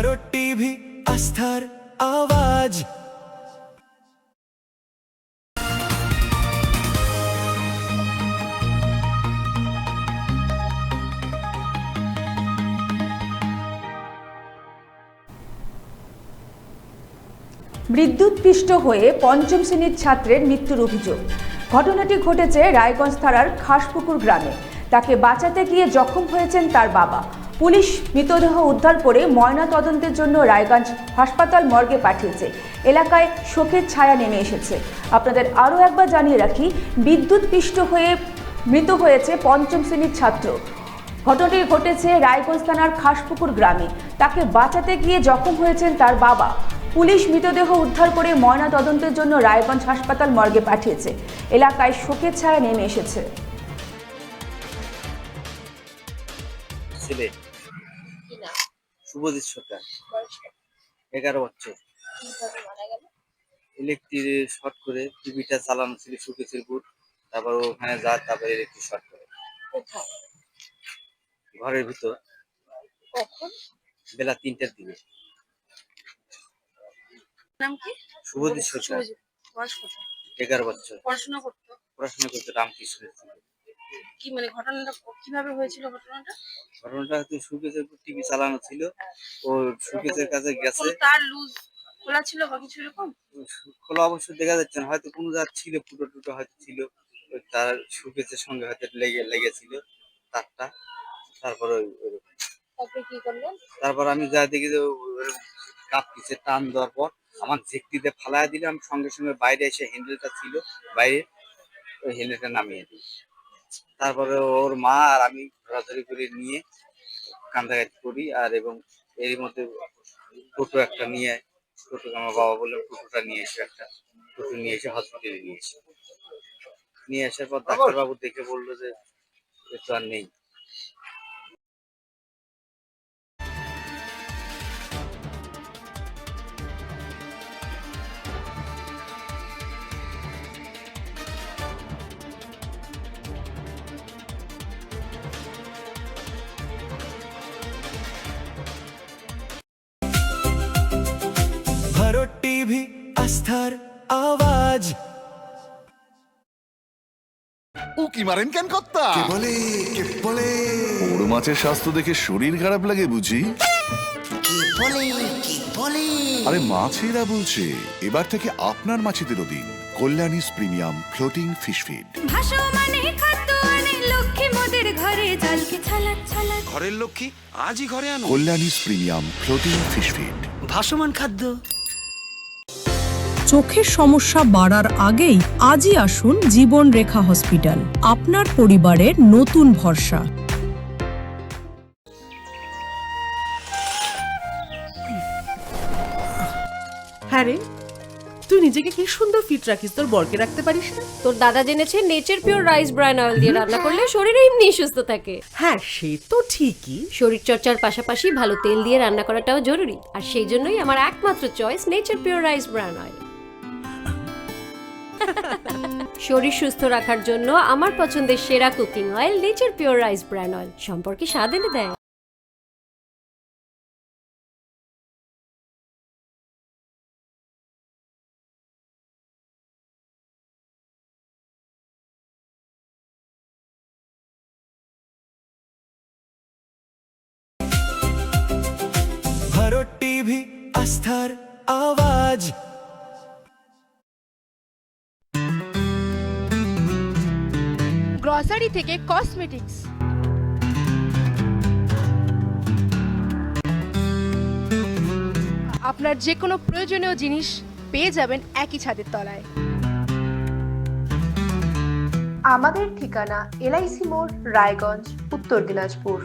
Bharat TV, আস্থার আওয়াজ। বিদ্যুৎপৃষ্ট হয়ে পঞ্চম শ্রেণীর ছাত্রের মৃত্যুর অভিযোগ। ঘটনাটি ঘটেছে রায়গঞ্জ থানার খাসপুকুর গ্রামে। তাকে বাঁচাতে গিয়ে জখম হয়েছেন তার বাবা। পুলিশ মৃতদেহ উদ্ধার করে ময়না তদন্তের জন্য রায়গঞ্জ হাসপাতাল মর্গে পাঠিয়েছে। এলাকায় শোকের ছায়া নেমে এসেছে। আপনাদের আরও একবার জানিয়ে রাখি, বিদ্যুৎপৃষ্ট হয়ে মৃত হয়েছে পঞ্চম শ্রেণীর ছাত্র। ঘটনাটি ঘটেছে রায়গঞ্জ থানার খাসপুকুর গ্রামে। তাকে বাঁচাতে গিয়ে জখম হয়েছেন তার বাবা। পুলিশ মৃতদেহ উদ্ধার করে ময়না তদন্তের জন্য রায়গঞ্জ হাসপাতাল মর্গে পাঠিয়েছে। এলাকায় শোকের ছায়া নেমে এসেছে। ছেলে শুভজিৎ সরকার, 11 বছর। ইলেকট্রিক শর্ট করে টিভিটা চালানো ছিল সুকেশের বুট, তারপর ওখানে তারপরে ইলেকট্রিক শর্ট করে ঘরের ভিতর বেলা 3টার দিকে। নাম কি? শুভজিৎ সরকার, 11 বছর। পড়াশোনা করতো রামকৃষ্ণের স্কুলে। কি মানে ঘটনাটা কিভাবে হয়েছিল? ঘটনাটা হচ্ছে সুকেশের বুট টিভি চালানো ছিল, ও সুকেশের কাছে গেছে। তার লুজ খোলা ছিল বা কিছু এরকম? খোলা অবশ্য দেখা যাচ্ছে না, হয়তো কোনো জায়গা ছিল, ফুটো টুটো হয়তো ছিল, তার সুকেশের সঙ্গে হয়তো লেগেছিল তারটা। তারপরে কি করলেন? তারপর আমি যা দেখি যে কাঁপছে, টান দেওয়ার পর আমার ঝেকটিতে ফালাই দিলে আমি সঙ্গে সঙ্গে বাইরে এসে হ্যান্ডেলটা ছিল বাইরে, ওই হ্যান্ডেলটা নামিয়ে দিই। তারপরে ওর মা আর আমি ধরাধরি করে নিয়ে কান্দাকাটি করি, আর এবং এর মধ্যে টোটো একটা নিয়ে, টোটো আমার বাবা বললেন টোটোটা নিয়ে এসে, একটা টোটো নিয়ে এসে হসপিটালে নিয়ে আসার পর ডাক্তারবাবু দেখে বললো যে এ তো আর নেই। ভারত টিভি, আস্থার আওয়াজ। উকি মারেন কেন কর্তা? কে বলে বড় মাছের স্বাস্থ্য দেখে শরীর খারাপ লাগে বুঝি? কে বলে আরে মাছেরা বলছে, এবার থেকে আপনার মাছেদেরও দিন কল্যাণীস প্রিমিয়াম ফ্লোটিং ফিশ ফিড। ঘরের লক্ষ্মী আজই ঘরে আনো কল্যাণীস প্রিমিয়াম ফ্লোটিং ফিশ ফিড। ভাসমান খাদ্য। চোখের সমস্যা বাড়ার আগেই আজই আসুন জীবন রেখা হসপিটাল, আপনার পরিবারের নতুন ভরসা। হ্যাঁ রে, তুই নিজেকে কি সুন্দর ফিট রাখিস, তোর বরকে রাখতে পারিস না? তোর দাদা জেনেছে nature pure rice bran oil দিয়ে রান্না করলে শরীর এমনি সুস্থ থাকে। হ্যাঁ সে তো ঠিকই, শরীর চর্চার পাশাপাশি ভালো তেল দিয়ে রান্না করাটাও জরুরি, আর সেই জন্যই আমার একমাত্র choice nature pure rice bran oil. শরীর সুস্থ রাখার জন্য আমার পছন্দের সেরা cooking oil nature pure rice bran oil, সম্পর্কে স্বাদ এনে দেয়। ভারত টিভি, আস্থার আওয়াজ। গ্রসারি থেকে কসমেটিক্স, আপনার যে কোনো প্রয়োজনীয় জিনিস পেয়ে যাবেন একই ছাদের তলায়। আমাদের ঠিকানা LIC মোড়, রায়গঞ্জ, উত্তর দিনাজপুর।